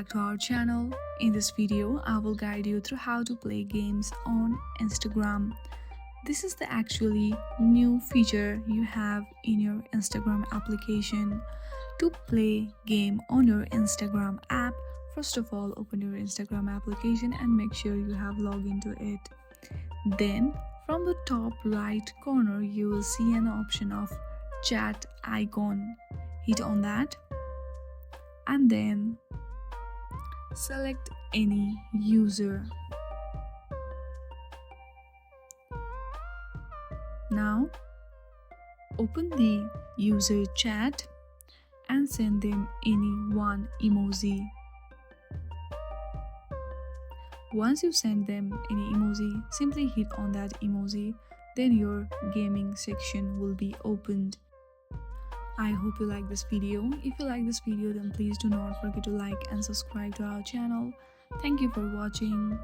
back to our channel. In this video, I will guide you through how to play games on Instagram. This is the actually new feature you have in your Instagram application. To play game on your Instagram app, first of all, open your Instagram application and make sure you have logged into it. Then, from the top right corner, you will see an option of chat icon. Hit on that and then select any user. Now open the user chat and send them any one emoji. Once you send them any emoji, simply hit on that emoji, then your gaming section will be opened. I hope you like this video. If you like this video, then please do not forget to like and subscribe to our channel. Thank you for watching.